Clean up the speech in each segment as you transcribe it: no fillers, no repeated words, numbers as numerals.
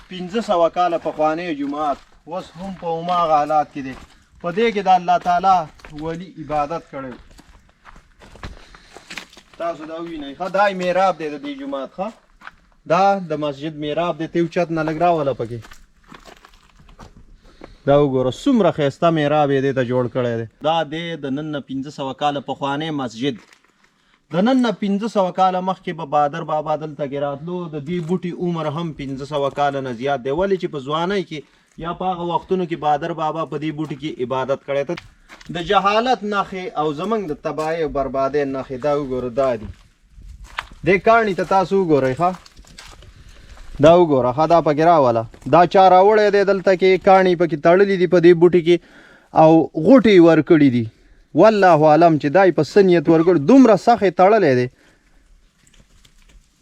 1500 کاله پخوانی جماعت اوس هم په هماغه حالات کې دی. په دې کې د الله تعالی ولی عبادت کړی. تاسو دا وینئ ښه دا محراب دی د دې جماعت. ښه دا د مسجد محراب دی. ته اوچت نه لږ راوله پکې. دا وګوره څومره ښایسته محراب یې دې ته جوړ کړی دی. دا دی د نن نه 1500 کاله پخوانی مسجد. د نن نه 1500 کاله مخکې به بادر بابا دلته کې راتلو. د دې بوټي عمر هم 1500 کاله نه زیات دی. ولې چې په ځوانۍ کې یا په هغه وختونو کې بادر بابا په دې بوټي کې عبادت کړی ته. د جهالت نښې او زمونږ د تباهۍ او بربادۍ نښې دا وګوره دا دي. دې کاڼي ته تاسو وګورئ. ښه دا وګوره. ښه دا پکې راوله. دا چا راوړی دی دلته کې کاڼي پکې تړلي دي په دې بوټي کې او غوټې ورکړي دي. والله عالم چې دای په څه نیت ورکړي. دومره سخت تړلی دی.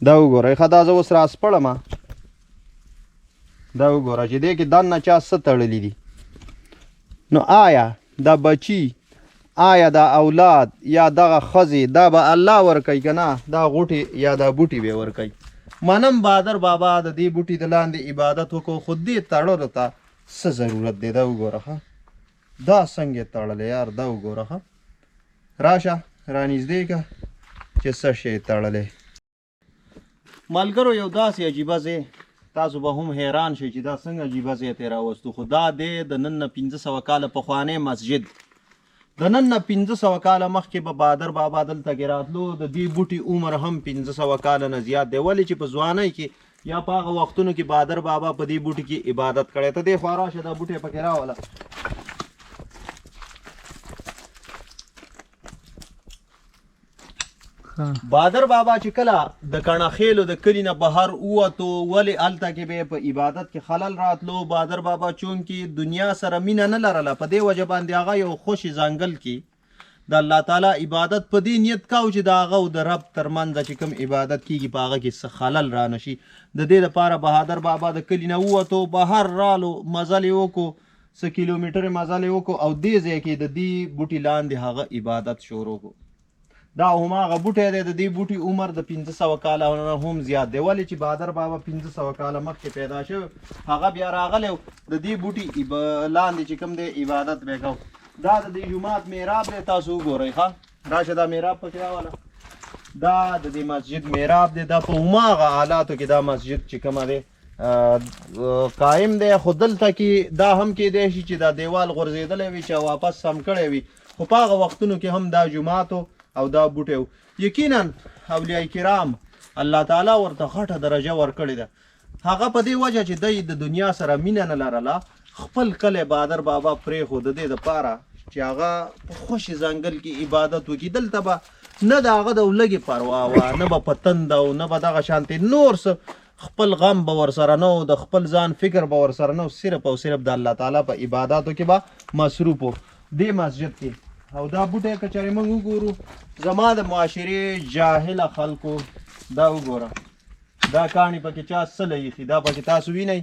دا وګورئ. ښه دا زه اوس راسپړم. دا وګوره چې دې کې دننه چا څه تړلي دي. نو آیا دا بچي آیا دا اولاد یا دغه ښځې دا به الله ورکوي که نه دا غوټې یا دا بوټي به ورکوي. منم بادر بابا د دې بوټي د لاندې عبادت وکړو خو دې تړلو ته څه ضرورت دی. دا وګوره. ښه دا څنګه تړلی یار. دا وګوره. ښه راشه رانږدې که چې څه شی تړلی. ملګرو یو داسې عجیبه ځای تاسو به هم حیران شئ چې دا څنګه عجیبه ځای ته راوستو. خو دا دی د نن نه 1500 کاله پخوانی مسجد. د نن نه 1500 کاله مخکې به بادر بابا دلته کې راتلو. د دې بوټي عمر هم 1500 کاله نه زیات دی. ولې چې په ځوانۍ کې یا په هغه وختونو کې بادر بابا په دې بوټي کې عبادت کړی ته. دې خوا راشه دا بوټی پکې راوله. بادر بابا چې کله د کڼخېلو د کلي نه بهر ووتو ولې هلته کې به په عبادت کې خلل راتلو. بادر بابا چونکې دنیا سره مینه نه لرله په دې وجه باندې هغه یو خوشي ځنګل کې د الله تعالی عبادت په دې نیت کاو چې د هغه او د رب ترمنځ چې کوم عبادت کېږي په هغه کې څه خلل را نه شي. د دې لپاره بهادر بابا د کلي نه ووتو بهر رالو مزل یې وکړو. څه کیلومیټر مزل یې وکړو او دې ځای کې د دې بوټي لاندې هغه عبادت شروع کړو. دا هماغه بوټی دی. د دې بوټي عمر د 1500 کاله نه هم زیات دی. ولې چې بادر بابا 1500 کاله مخکې پیدا شوی هغه بیا راغلی د دې بوټي لاندې چې کوم دی عبادت به کوو. دا د دې جومات محراب دی. تاسو وګورئ. ښه راشه دا محراب پکې راوله. دا د دې مسجد محراب دی. دا په هماغه حالاتو کې دا مسجد چې کومه دی قایم دی. خو دلته کې دا هم کیدی شي چې دا دیوال غورځېدلی وي چې واپس سم کړی وي. خو په هغه وختونو کې هم دا جومات او دا بوټی یقینا اولیاء کرام الله تعالی ورته غټه درجه ورکړې ده. هغه په دې وجه چې دی د دنیا سره مینه نه لرله خپل کلی بادر بابا پرېښود د دې دپاره چې هغه په خوشي ځنګل کې عبادت وکړي. دلته به نه د هغه د لږې پروا وه نه به په تنده او نه به دغه شانتې نور څه خپل غم به ورسره نه و د خپل ځان فکر به ورسره نه و. صرف او صرف د الله تعالی په عباداتو کې به مصروف و دې مسجد کې. او دا بوټی که چېرې موږ وګورو زما د معاشرې جاهله خلکو دا وګوره دا کاڼي پکې چا څه ایښي. دا پکې تاسو وینئ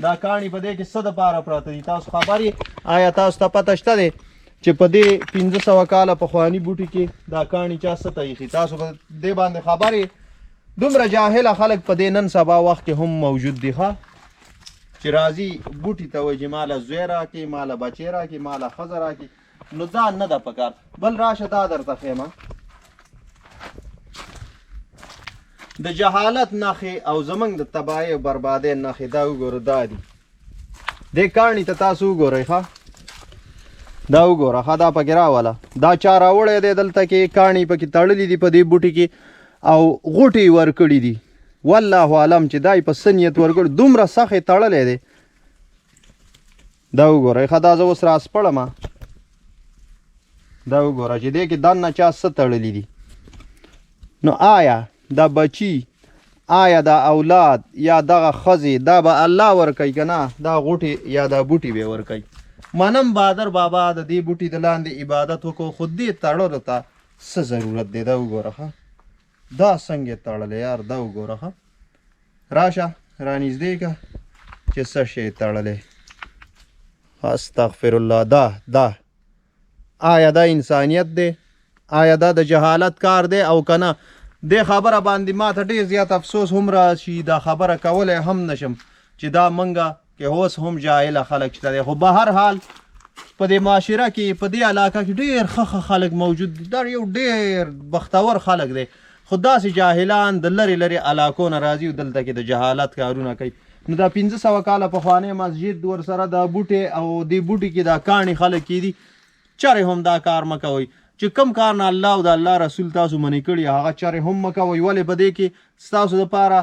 دا کاڼي په دې کې څه دپاره پراته دي. تاسو خبر یې آیا تاسو ته پته شته دی چې په دې 1500 کاله پخواني بوټي کې دا کاڼي چا څه ته ایښي. تاسو به دې باندې خبر یې. دومره جاهله خلک په دې نن سبا وخت کې هم موجود دي. ښه چې راځي بوټي ته وایي چې ماله زوی راکړي ماله بچی راکړي ماله ښځه راکړي. نو دا نه ده پکار. بل راشه دا درته ښیمه د جهالت نښې او زمونږ د تباهۍ او بربادۍ نښې. دا وګوره دا دي. دې کاڼي ته تاسو وګورئ. ښه دا وګوره. ښه دا پکې راوله. دا چا راوړی دی دلته کې کاڼي پکې تړلي دي په دې بوټي کې او غوټې ورکړي دي. والله عالم چې دای په څه نیت ورکړي. دومره سخت تړلی دی. دا وګورئ. ښه دا زه اوس راسپړم. دا وګوره چې دې کې دننه چا څه تړلي دي. نو آیا دا بچي آیا دا اولاد یا دغه ښځې دا به الله ورکوي که نه دا غوټې یا دا بوټي به ورکوي. منم بادر بابا د دې بوټي د لاندې عبادت وکړو خو دې تړلو ته څه ضرورت دی. دا وګوره. ښه دا څنګه تړلی یار. دا وګوره. ښه راشه رانږدې که چې څه شی تړلی. استغفر الله. دا آیا دا انسانیت دی؟ آیا دا د جهالت کار دی او که نه؟ دې خبره باندې ما ته ډېر زیات افسوس هم راشي. دا خبره کولی هم نشم چې دا منګه کې اوس هم جاهله خلک شته دی. خو به هر حال په دې معاشره کې په دې علاقه کې ډېر ښه خلک موجود دي. دا یو ډېر بختور خلک دی. خو داسې جاهلان د لرې لرې علاقو نه راځي او دلته کې د جهالت کارونه کوي. نو دا 500 کاله پخوانی مسجد ورسره دا بوټې او دې بوټي کې دا کاڼي خلک کېدي. چرې هم دا کار مه کوئ چې کم کار نه الله او د الله رسول تاسو منې کړي هغه چرې هم مه کوئ. ولې په دې کې ستاسو دپاره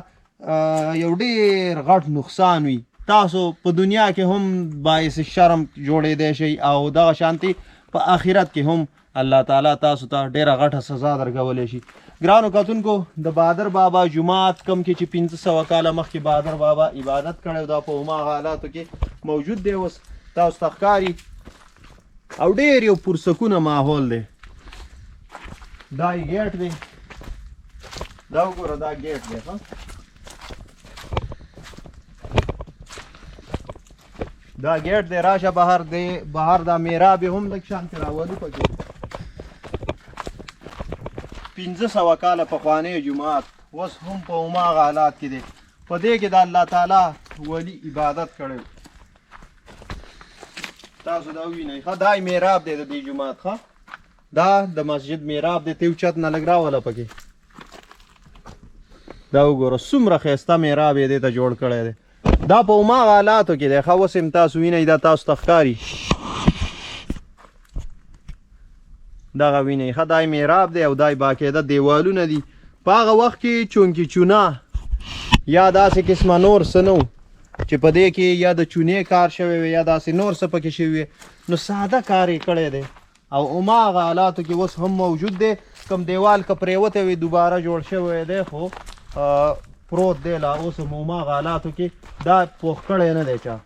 یو ډېر غټ نقصان وي. تاسو په دنیا کې هم باعث شرم جوړېدی شئ او دغه شانتي په آخرت کې هم الله تعالی تاسو ته ډېره غټه سزا درکولی شي. ګرانو کتونکو د بهادر بابا جومات کم کې چې 500 کاله مخکې بهادر بابا عبادت کړی دا په هماغه حالاتو کې موجود دی. اوس تاسو ته ښکاري او ډېر یو پرسکونه ماحول دی. دا یې ګیټ دی. دا وګوره دا ګیټ دی. دا ګیټ دی. راشه بهر دی. بهر دا میراب یې هم لږ شانتې راولو پکې. 500 کاله پخوانی جومات اوس هم په هماغه حالات کې دی. په دې کې د الله تعالی ولی عبادت کړی. تاسو دا ووینئ. ښه دا میراب دی د دې جومات. ښه دا د مسجد میراب دی. ته اوچت نه لږ راوله پکې. دا وګوره څومره ښایسته میراب یې دې ته جوړ کړی دی. دا په هماغه حالاتو کې دی. ښه اوس هم تاسو وینئ. دا تاسو ته ښکاري. دغه وینئ. ښه دا میراب دی او دا باقاعده دیوالونه دي. په هغه وخت کې چونکې چونه یا داسې قسمه نور څه نه و چې په دې کې یا د چونې کار شوی وي یا داسې نور څه پکې شوي وي. نو ساده کار یې کړی دی او هماغه حالاتو کې اوس هم موجود دی. کوم دیوال که پرېوتی وي دوباره جوړ شوی دی خو پروت دی لا اوس هم هماغه حالاتو کې. دا پوخ کړی نه دی چا.